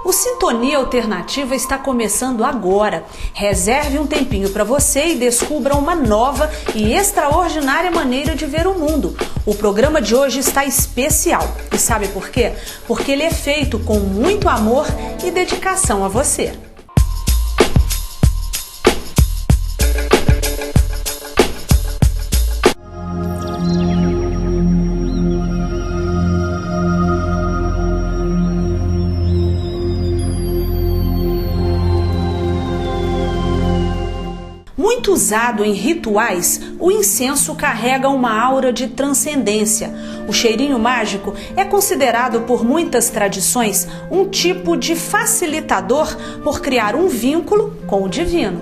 O Sintonia Alternativa está começando agora. Reserve um tempinho para você e descubra uma nova e extraordinária maneira de ver o mundo. O programa de hoje está especial. E sabe por quê? Porque ele é feito com muito amor e dedicação a você. Muito usado em rituais, o incenso carrega uma aura de transcendência. O cheirinho mágico é considerado por muitas tradições um tipo de facilitador por criar um vínculo com o divino.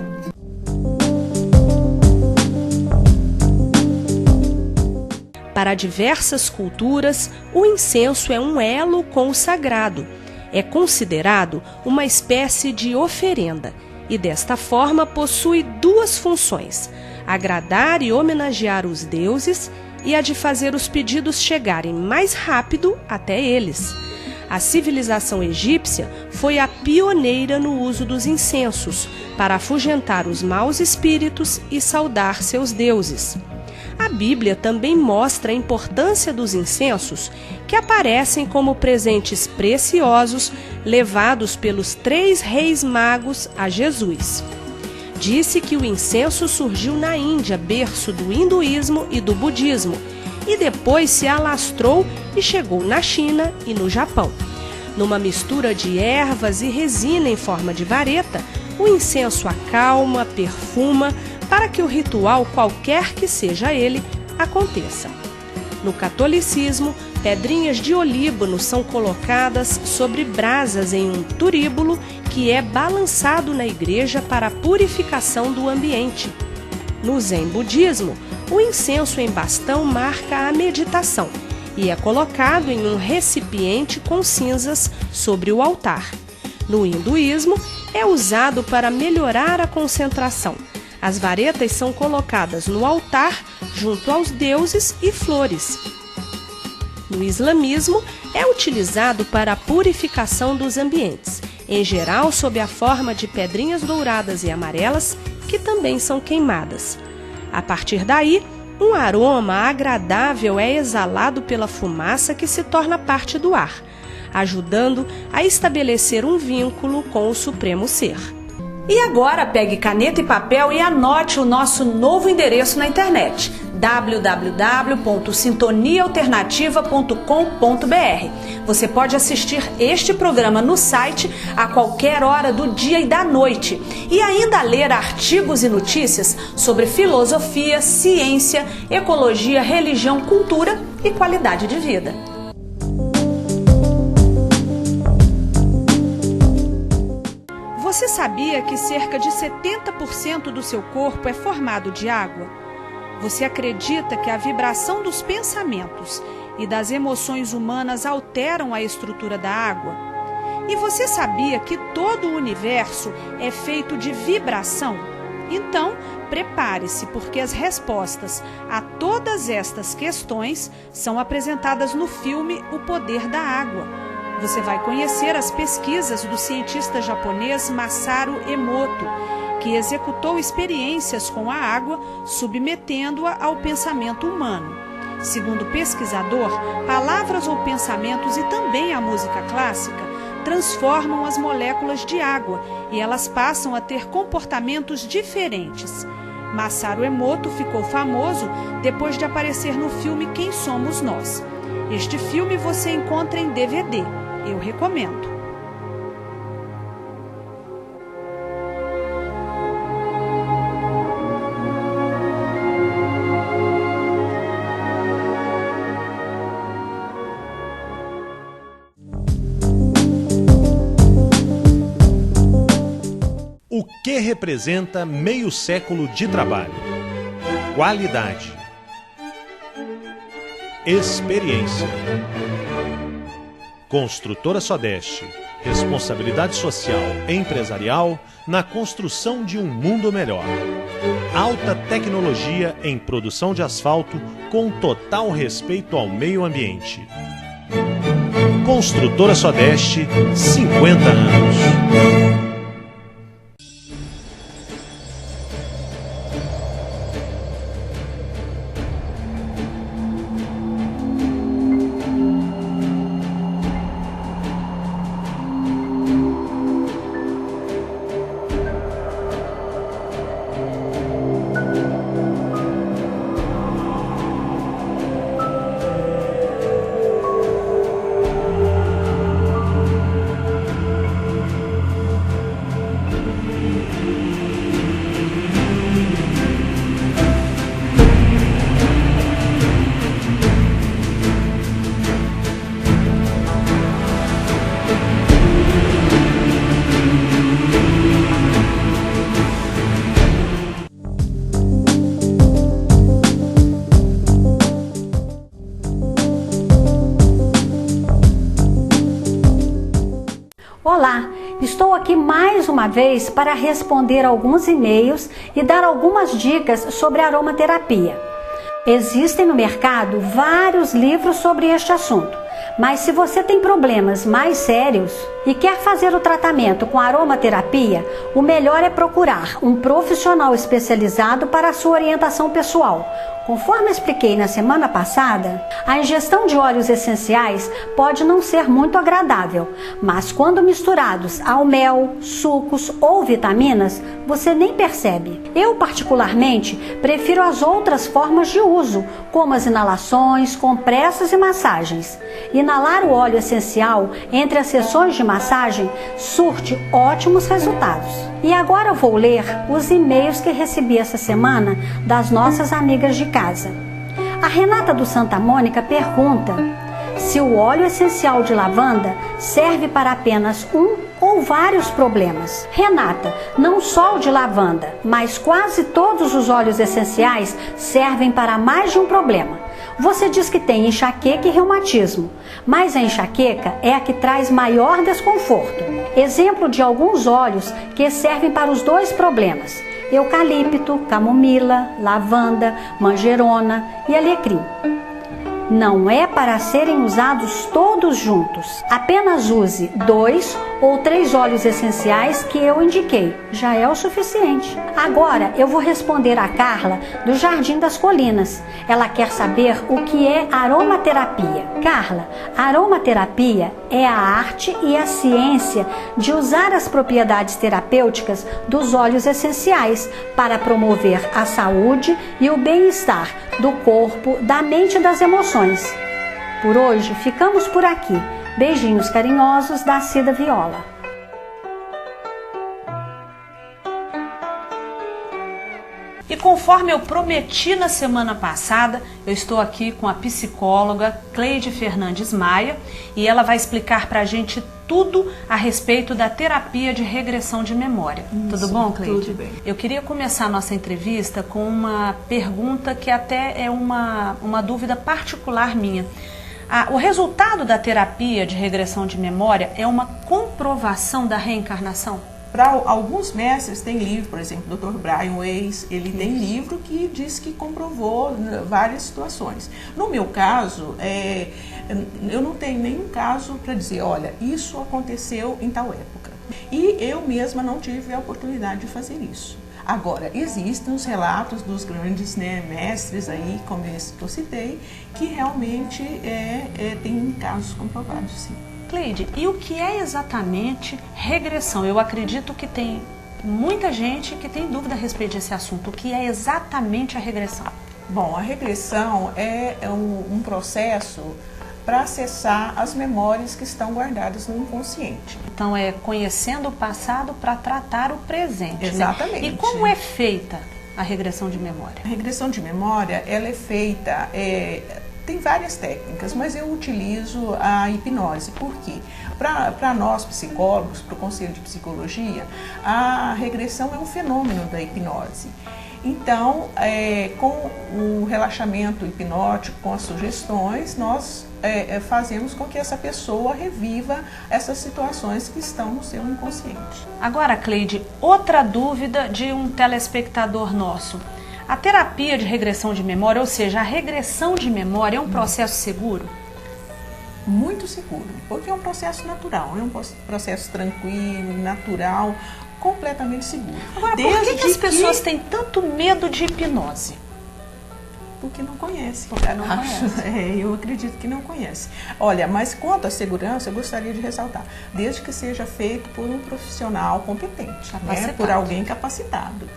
Para diversas culturas, o incenso é um elo com o sagrado. É considerado uma espécie de oferenda. E desta forma possui duas funções: agradar e homenagear os deuses e a de fazer os pedidos chegarem mais rápido até eles. A civilização egípcia foi a pioneira no uso dos incensos para afugentar os maus espíritos e saudar seus deuses. A Bíblia também mostra a importância dos incensos, que aparecem como presentes preciosos levados pelos 3 reis magos a Jesus. Disse que o incenso surgiu na Índia, berço do hinduísmo e do budismo, e depois se alastrou e chegou na China e no Japão. Numa mistura de ervas e resina em forma de vareta, o incenso acalma, perfuma, para que o ritual, qualquer que seja ele, aconteça. No catolicismo, pedrinhas de olíbano são colocadas sobre brasas em um turíbulo que é balançado na igreja para a purificação do ambiente. No Zen budismo, o incenso em bastão marca a meditação e é colocado em um recipiente com cinzas sobre o altar. No hinduísmo, é usado para melhorar a concentração. As varetas são colocadas no altar junto aos deuses e flores. No islamismo, é utilizado para a purificação dos ambientes, em geral sob a forma de pedrinhas douradas e amarelas, que também são queimadas. A partir daí, um aroma agradável é exalado pela fumaça que se torna parte do ar, ajudando a estabelecer um vínculo com o Supremo Ser. E agora pegue caneta e papel e anote o nosso novo endereço na internet: www.sintoniaalternativa.com.br. Você pode assistir este programa no site a qualquer hora do dia e da noite e ainda ler artigos e notícias sobre filosofia, ciência, ecologia, religião, cultura e qualidade de vida. Você sabia que cerca de 70% do seu corpo é formado de água? Você acredita que a vibração dos pensamentos e das emoções humanas alteram a estrutura da água? E você sabia que todo o universo é feito de vibração? Então, prepare-se, porque as respostas a todas estas questões são apresentadas no filme O Poder da Água. Você vai conhecer as pesquisas do cientista japonês Masaru Emoto, que executou experiências com a água, submetendo-a ao pensamento humano. Segundo o pesquisador, palavras ou pensamentos e também a música clássica transformam as moléculas de água e elas passam a ter comportamentos diferentes. Masaru Emoto ficou famoso depois de aparecer no filme Quem Somos Nós. Este filme você encontra em DVD. Eu recomendo. O que representa meio século de trabalho? Qualidade. Experiência. Construtora Sodeste. Responsabilidade social e empresarial na construção de um mundo melhor. Alta tecnologia em produção de asfalto com total respeito ao meio ambiente. Construtora Sodeste, 50 anos. Olá, estou aqui mais uma vez para responder alguns e-mails e dar algumas dicas sobre aromaterapia. Existem no mercado vários livros sobre este assunto, mas se você tem problemas mais sérios e quer fazer o tratamento com aromaterapia, o melhor é procurar um profissional especializado para a sua orientação pessoal. Conforme expliquei na semana passada, a ingestão de óleos essenciais pode não ser muito agradável, mas quando misturados ao mel, sucos ou vitaminas, você nem percebe. Eu, particularmente, prefiro as outras formas de uso, como as inalações, compressas e massagens. Inalar o óleo essencial entre as sessões de massagem surte ótimos resultados. E agora vou ler os e-mails que recebi essa semana das nossas amigas de casa. A Renata do Santa Mônica pergunta se o óleo essencial de lavanda serve para apenas um ou vários problemas. Renata, não só o de lavanda, mas quase todos os óleos essenciais servem para mais de um problema. Você diz que tem enxaqueca e reumatismo, mas a enxaqueca é a que traz maior desconforto. Exemplo de alguns óleos que servem para os dois problemas: eucalipto, camomila, lavanda, manjerona e alecrim. Não é para serem usados todos juntos. Apenas use 2 ou 3 óleos essenciais que eu indiquei. Já é o suficiente. Agora eu vou responder a Carla do Jardim das Colinas. Ela quer saber o que é aromaterapia. Carla, a aromaterapia é a arte e a ciência de usar as propriedades terapêuticas dos óleos essenciais para promover a saúde e o bem-estar do corpo, da mente e das emoções. Por hoje, ficamos por aqui. Beijinhos carinhosos da Cida Viola. E conforme eu prometi na semana passada, eu estou aqui com a psicóloga Cleide Fernandes Maia e ela vai explicar pra gente tudo a respeito da terapia de regressão de memória. Tudo bom, Cleide? Tudo bem. Eu queria começar a nossa entrevista com uma pergunta que até é uma dúvida particular minha. O resultado da terapia de regressão de memória é uma comprovação da reencarnação? Para alguns mestres tem livro, por exemplo, o Dr. Brian Weiss, ele tem livro que diz que comprovou várias situações. No meu caso, eu não tenho nenhum caso para dizer, olha, isso aconteceu em tal época. E eu mesma não tive a oportunidade de fazer isso. Agora, existem os relatos dos grandes mestres aí, como esse que eu citei, que realmente tem casos comprovados, sim. Cleide, e o que é exatamente regressão? Eu acredito que tem muita gente que tem dúvida a respeito desse assunto. O que é exatamente a regressão? Bom, a regressão é um processo para acessar as memórias que estão guardadas no inconsciente. Então é conhecendo o passado para tratar o presente. Exatamente. Né? E como é feita a regressão de memória? A regressão de memória, ela é feita... Tem várias técnicas, mas eu utilizo a hipnose. Por quê? Para nós psicólogos, para o Conselho de Psicologia, a regressão é um fenômeno da hipnose. Então, com o relaxamento hipnótico, com as sugestões, nós fazemos com que essa pessoa reviva essas situações que estão no seu inconsciente. Agora, Cleide, outra dúvida de um telespectador nosso. A terapia de regressão de memória, ou seja, a regressão de memória é um processo seguro? Muito seguro, porque é um processo natural, é um processo tranquilo, natural, completamente seguro. Agora, por que as pessoas têm tanto medo de hipnose? Porque não conhece. Porque não conhece. Eu acredito que não conhece. Olha, mas quanto à segurança, eu gostaria de ressaltar, desde que seja feito por um profissional competente, né? Por alguém capacitado.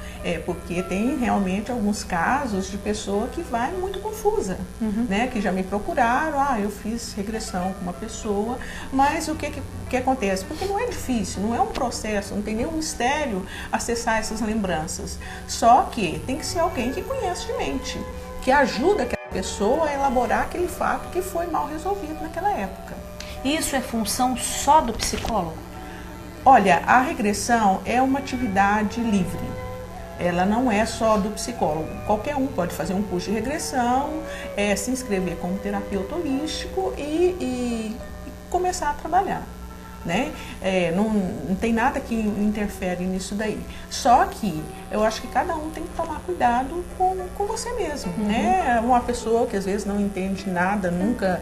Porque tem realmente alguns casos de pessoa que vai muito confusa, né? Que já me procuraram, eu fiz regressão com uma pessoa, mas o que acontece? Porque não é difícil, não é um processo, não tem nenhum mistério acessar essas lembranças. Só que tem que ser alguém que conhece de mente, que ajuda aquela pessoa a elaborar aquele fato que foi mal resolvido naquela época. Isso é função só do psicólogo? Olha, a regressão é uma atividade livre. Ela não é só do psicólogo. Qualquer um pode fazer um curso de regressão, se inscrever como terapeuta holístico e começar a trabalhar. Né? Não tem nada que interfere nisso daí. Só que eu acho que cada um tem que tomar cuidado com você mesmo. Né? Uma pessoa que às vezes não entende nada, nunca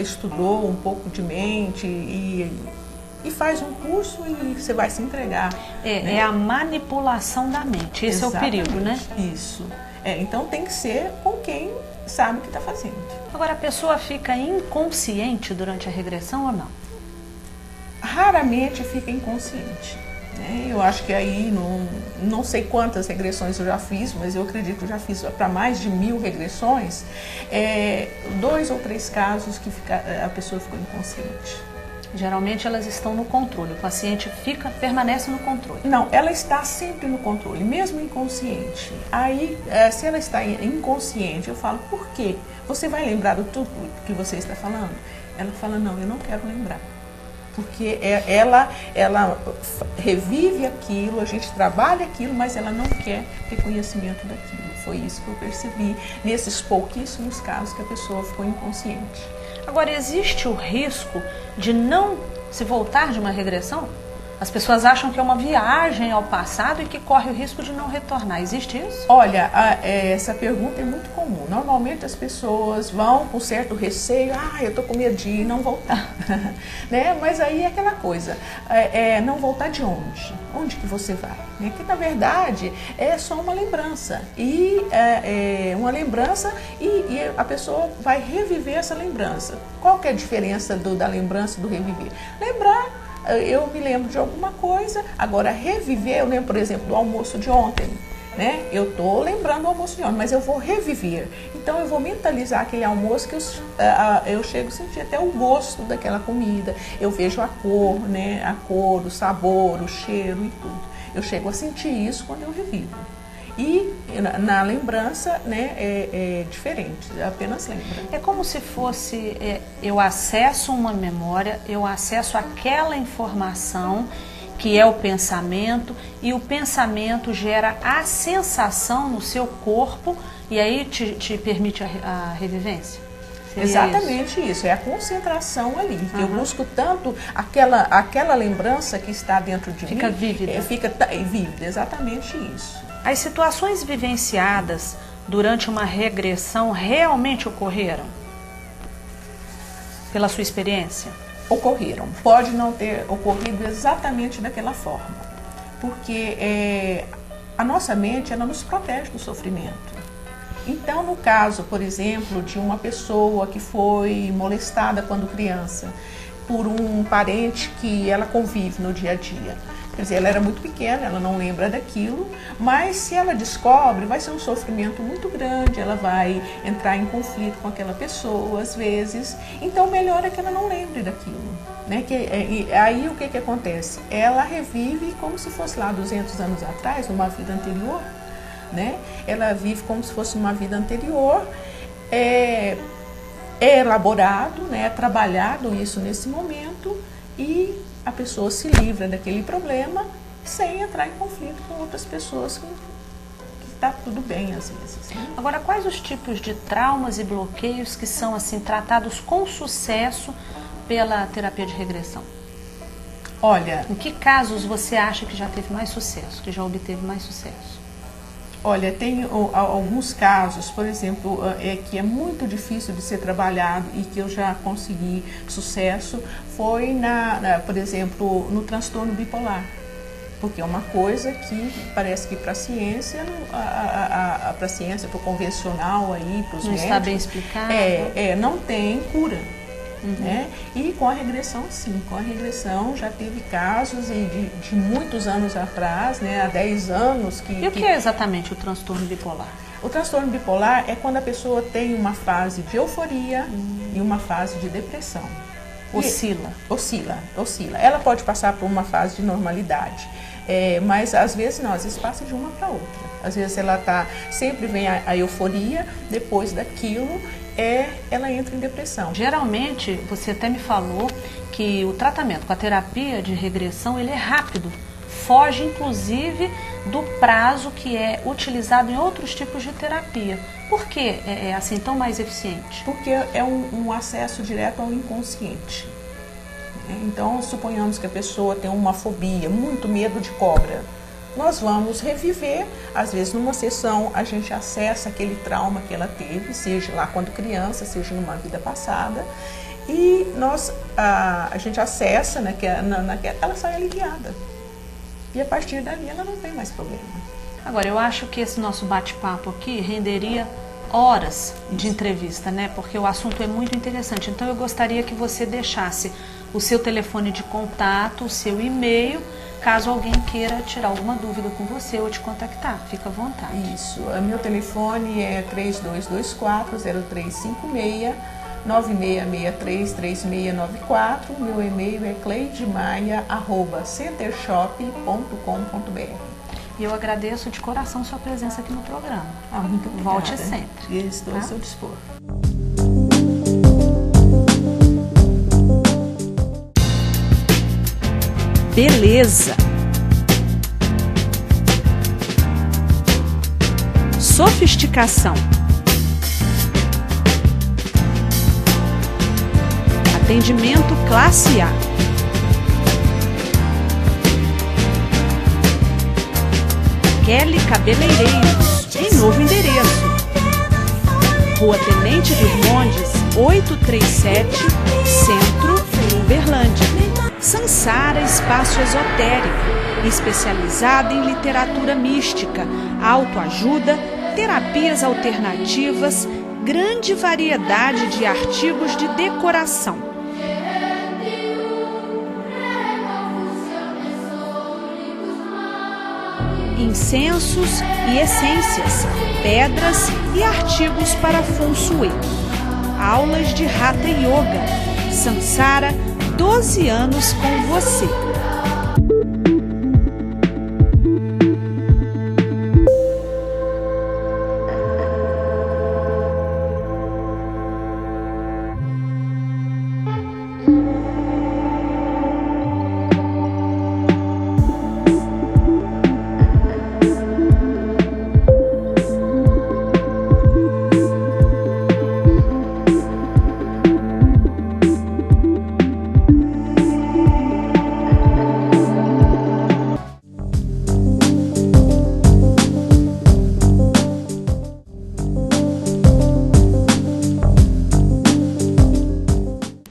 estudou um pouco de mente e faz um curso e você vai se entregar. Né? É a manipulação da mente. Esse Exatamente, é o perigo, né? Isso. Então tem que ser com quem sabe o que está fazendo. Agora, a pessoa fica inconsciente durante a regressão ou não? Raramente fica inconsciente. Né? Eu acho que aí, não sei quantas regressões eu já fiz, mas eu acredito que eu já fiz para mais de 1000 regressões, 2 ou 3 casos que a pessoa ficou inconsciente. Geralmente elas estão no controle, o paciente permanece no controle. Não, ela está sempre no controle, mesmo inconsciente. Aí, se ela está inconsciente, eu falo, por quê? Você vai lembrar do tudo que você está falando? Ela fala, não, eu não quero lembrar. Porque ela revive aquilo, a gente trabalha aquilo, mas ela não quer ter conhecimento daquilo. Foi isso que eu percebi nesses pouquíssimos casos que a pessoa ficou inconsciente. Agora, existe o risco de não se voltar de uma regressão? As pessoas acham que é uma viagem ao passado e que corre o risco de não retornar. Existe isso? Olha, essa pergunta é muito comum. Normalmente as pessoas vão com certo receio, eu tô com medo de ir e não voltar. Né? Mas aí é aquela coisa, não voltar de onde? Onde que você vai? Né? Que na verdade é só uma lembrança. E uma lembrança e a pessoa vai reviver essa lembrança. Qual que é a diferença da lembrança e do reviver? Lembrar, eu me lembro de alguma coisa, agora reviver, eu lembro, por exemplo, do almoço de ontem, né? Eu estou lembrando do almoço de ontem, mas eu vou reviver. Então eu vou mentalizar aquele almoço que eu chego a sentir até o gosto daquela comida, eu vejo a cor, né? A cor, o sabor, o cheiro e tudo. Eu chego a sentir isso quando eu revivo. E na lembrança, né, é diferente, apenas lembra. É como se fosse, eu acesso uma memória, eu acesso aquela informação que é o pensamento, e o pensamento gera a sensação no seu corpo e aí te permite a revivência? Seria exatamente isso, é a concentração ali. Eu busco tanto aquela lembrança que está dentro de mim. Fica vívida. Fica vívida, exatamente isso. As situações vivenciadas durante uma regressão realmente ocorreram? Pela sua experiência? Ocorreram. Pode não ter ocorrido exatamente daquela forma. Porque a nossa mente, ela nos protege do sofrimento. Então, no caso, por exemplo, de uma pessoa que foi molestada quando criança por um parente que ela convive no dia a dia. Quer dizer, ela era muito pequena, ela não lembra daquilo, mas se ela descobre, vai ser um sofrimento muito grande, ela vai entrar em conflito com aquela pessoa, às vezes. Então, melhor é que ela não lembre daquilo. Né? Aí, o que acontece? Ela revive como se fosse lá 200 anos atrás, numa vida anterior. Né? Ela vive como se fosse uma vida anterior, é elaborado, né? É trabalhado isso nesse momento e a pessoa se livra daquele problema sem entrar em conflito com outras pessoas que está tudo bem às vezes. Né? Agora, quais os tipos de traumas e bloqueios que são assim tratados com sucesso pela terapia de regressão? Olha, em que casos você acha que já teve mais sucesso, que já obteve mais sucesso? Olha, tem alguns casos, por exemplo, que é muito difícil de ser trabalhado e que eu já consegui sucesso, foi, por exemplo, no transtorno bipolar. Porque é uma coisa que parece que para a ciência, para a ciência, para o convencional aí, para os médicos... Não está bem explicado. Não tem cura. Né? E com a regressão, sim, com a regressão já teve casos de muitos anos atrás, né? Há 10 anos que... E o que é exatamente o transtorno bipolar? O transtorno bipolar é quando a pessoa tem uma fase de euforia e uma fase de depressão. Oscila. Ela pode passar por uma fase de normalidade, mas às vezes não, às vezes passa de uma para outra. Às vezes sempre vem a euforia, depois daquilo ela entra em depressão. Geralmente, você até me falou que o tratamento com a terapia de regressão, ele é rápido. Foge, inclusive, do prazo que é utilizado em outros tipos de terapia. Por que é assim tão mais eficiente? Porque é um acesso direto ao inconsciente. Então, suponhamos que a pessoa tem uma fobia, muito medo de cobra. Nós vamos reviver, às vezes numa sessão a gente acessa aquele trauma que ela teve, seja lá quando criança, seja numa vida passada, e a gente acessa, né, ela sai aliviada. E a partir dali ela não tem mais problema. Agora, eu acho que esse nosso bate-papo aqui renderia horas de entrevista, né? Porque o assunto é muito interessante. Então eu gostaria que você deixasse o seu telefone de contato, o seu e-mail, caso alguém queira tirar alguma dúvida com você ou te contactar. Fica à vontade. Isso. Meu telefone é 3224-0356, 9663-3694. Meu e-mail é cleidimaia@centershop.com.br. E eu agradeço de coração sua presença aqui no programa. Muito obrigada. Volte sempre. Estou ao seu dispor. Beleza. Sofisticação. Atendimento classe A. Kelly Cabeleireiros, em novo endereço. Rua Tenente Virmondes, 837, Centro, Uberlândia. Sansara Espaço Esotérico, especializada em literatura mística, autoajuda, terapias alternativas, grande variedade de artigos de decoração. Incensos e essências, pedras e artigos para Feng Shui. Aulas de Hatha Yoga. Sansara, 12 anos com você.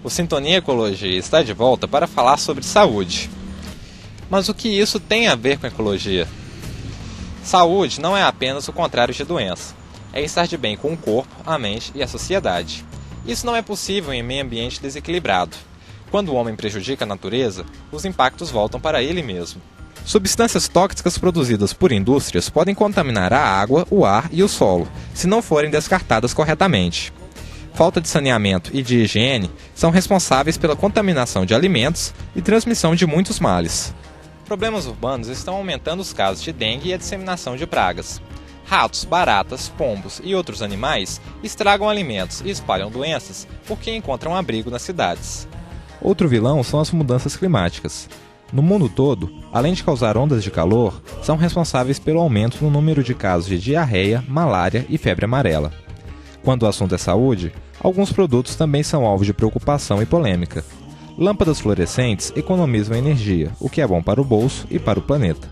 O Sintonia Ecologia está de volta para falar sobre saúde. Mas o que isso tem a ver com ecologia? Saúde não é apenas o contrário de doença. É estar de bem com o corpo, a mente e a sociedade. Isso não é possível em meio ambiente desequilibrado. Quando o homem prejudica a natureza, os impactos voltam para ele mesmo. Substâncias tóxicas produzidas por indústrias podem contaminar a água, o ar e o solo, se não forem descartadas corretamente. Falta de saneamento e de higiene são responsáveis pela contaminação de alimentos e transmissão de muitos males. Problemas urbanos estão aumentando os casos de dengue e a disseminação de pragas. Ratos, baratas, pombos e outros animais estragam alimentos e espalham doenças porque encontram abrigo nas cidades. Outro vilão são as mudanças climáticas. No mundo todo, além de causar ondas de calor, são responsáveis pelo aumento no número de casos de diarreia, malária e febre amarela. Quando o assunto é saúde, alguns produtos também são alvo de preocupação e polêmica. Lâmpadas fluorescentes economizam energia, o que é bom para o bolso e para o planeta.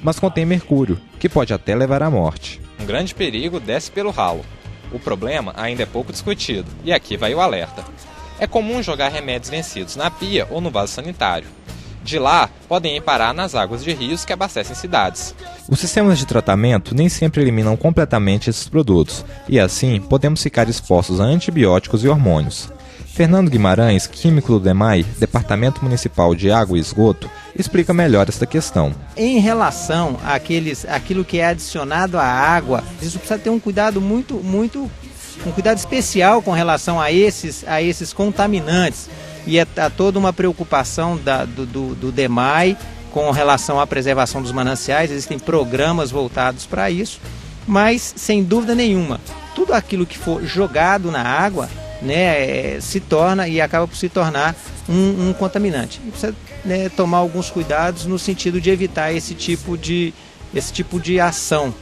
mas contém mercúrio, que pode até levar à morte. Um grande perigo desce pelo ralo. O problema ainda é pouco discutido, e aqui vai o alerta. É comum jogar remédios vencidos na pia ou no vaso sanitário. De lá, podem ir parar nas águas de rios que abastecem cidades. Os sistemas de tratamento nem sempre eliminam completamente esses produtos, e assim podemos ficar expostos a antibióticos e hormônios. Fernando Guimarães, químico do DEMAI, Departamento Municipal de Água e Esgoto, explica melhor esta questão. Em relação àquilo que é adicionado à água, isso precisa ter um cuidado um cuidado especial com relação a esses contaminantes. E há toda uma preocupação do DEMAI com relação à preservação dos mananciais. Existem programas voltados para isso, mas sem dúvida nenhuma, tudo aquilo que for jogado na água, né, se torna e acaba por se tornar um contaminante. E precisa, né, tomar alguns cuidados no sentido de evitar esse tipo de ação,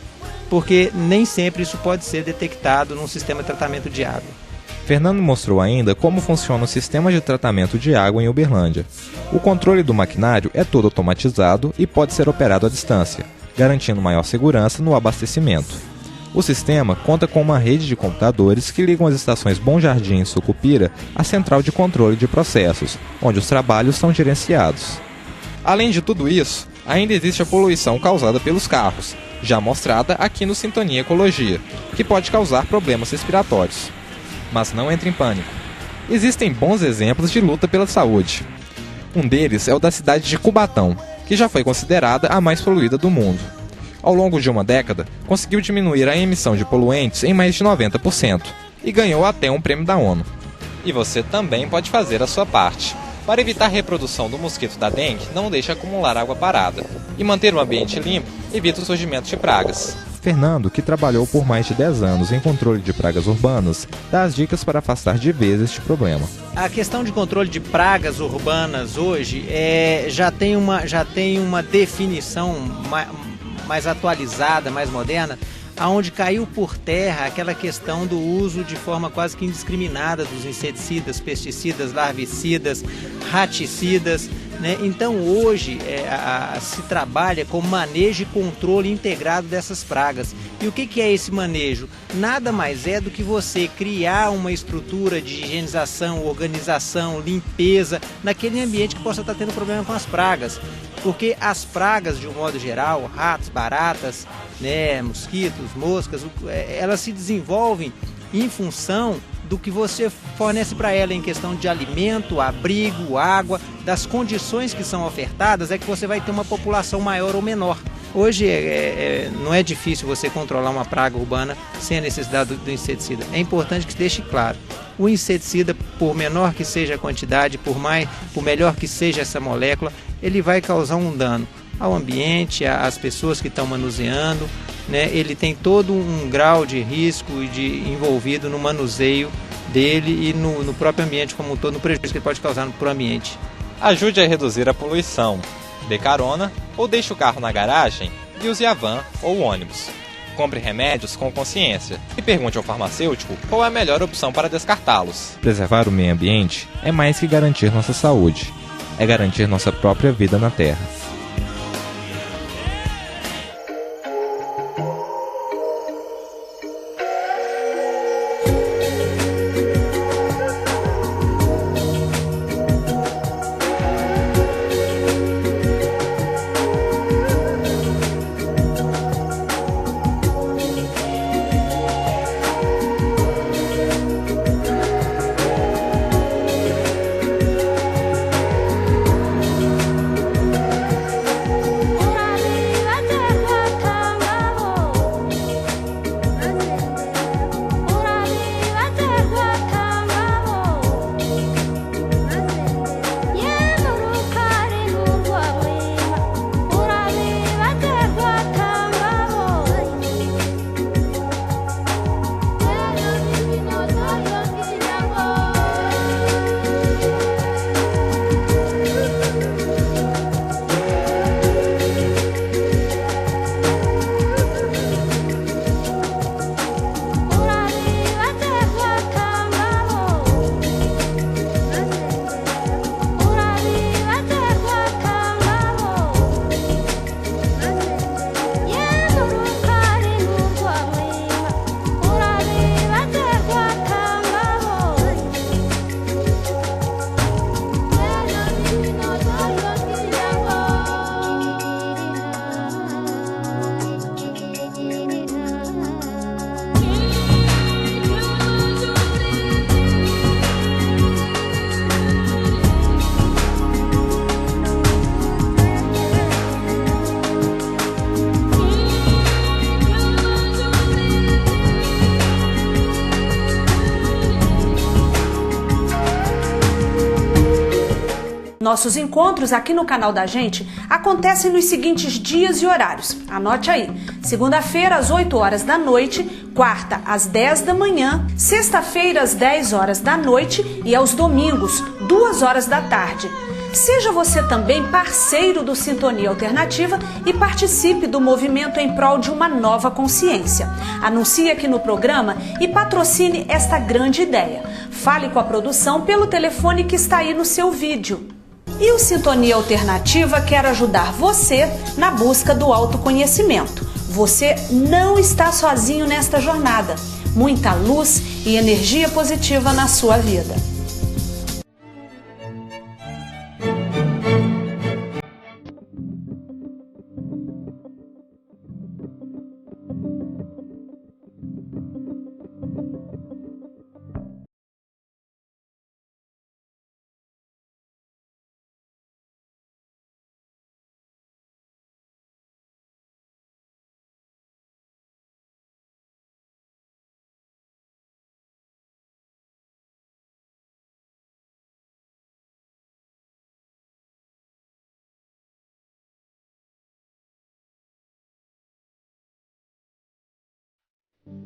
porque nem sempre isso pode ser detectado num sistema de tratamento de água. Fernando mostrou ainda como funciona o sistema de tratamento de água em Uberlândia. O controle do maquinário é todo automatizado e pode ser operado à distância, garantindo maior segurança no abastecimento. O sistema conta com uma rede de computadores que ligam as estações Bom Jardim e Sucupira à central de controle de processos, onde os trabalhos são gerenciados. Além de tudo isso, ainda existe a poluição causada pelos carros, já mostrada aqui no Sintonia Ecologia, que pode causar problemas respiratórios. Mas não entre em pânico. Existem bons exemplos de luta pela saúde. Um deles é o da cidade de Cubatão, que já foi considerada a mais poluída do mundo. Ao longo de uma década, conseguiu diminuir a emissão de poluentes em mais de 90% e ganhou até um prêmio da ONU. E você também pode fazer a sua parte. Para evitar a reprodução do mosquito da dengue, não deixe acumular água parada. E manter o ambiente limpo evita o surgimento de pragas. Fernando, que trabalhou por mais de 10 anos em controle de pragas urbanas, dá as dicas para afastar de vez este problema. A questão de controle de pragas urbanas hoje já tem uma definição mais atualizada, mais moderna, aonde caiu por terra aquela questão do uso de forma quase que indiscriminada dos inseticidas, pesticidas, larvicidas, raticidas, né? Então hoje se trabalha com manejo e controle integrado dessas pragas. E o que é esse manejo? Nada mais é do que você criar uma estrutura de higienização, organização, limpeza naquele ambiente que possa estar tendo problema com as pragas. Porque as pragas, de um modo geral, ratos, baratas, né, mosquitos, moscas, elas se desenvolvem em função do que você fornece para ela em questão de alimento, abrigo, água, das condições que são ofertadas, é que você vai ter uma população maior ou menor. Hoje não é difícil você controlar uma praga urbana sem a necessidade do inseticida. É importante que deixe claro, o inseticida, por menor que seja a quantidade, por melhor que seja essa molécula, ele vai causar um dano ao ambiente, às pessoas que estão manuseando, né? Ele tem todo um grau de risco envolvido no manuseio dele e no próprio ambiente como um todo, no prejuízo que ele pode causar para o ambiente. Ajude a reduzir a poluição. Dê carona ou deixe o carro na garagem e use a van ou o ônibus. Compre remédios com consciência e pergunte ao farmacêutico qual é a melhor opção para descartá-los. Preservar o meio ambiente é mais que garantir nossa saúde, é garantir nossa própria vida na Terra. Nossos encontros aqui no canal da gente acontecem nos seguintes dias e horários. Anote aí: segunda-feira às 8 horas da noite, quarta às 10 da manhã, sexta-feira às 10 horas da noite e aos domingos, 2 horas da tarde. Seja você também parceiro do Sintonia Alternativa e participe do movimento em prol de uma nova consciência. Anuncie aqui no programa e patrocine esta grande ideia. Fale com a produção pelo telefone que está aí no seu vídeo. E o Sintonia Alternativa quer ajudar você na busca do autoconhecimento. Você não está sozinho nesta jornada. Muita luz e energia positiva na sua vida.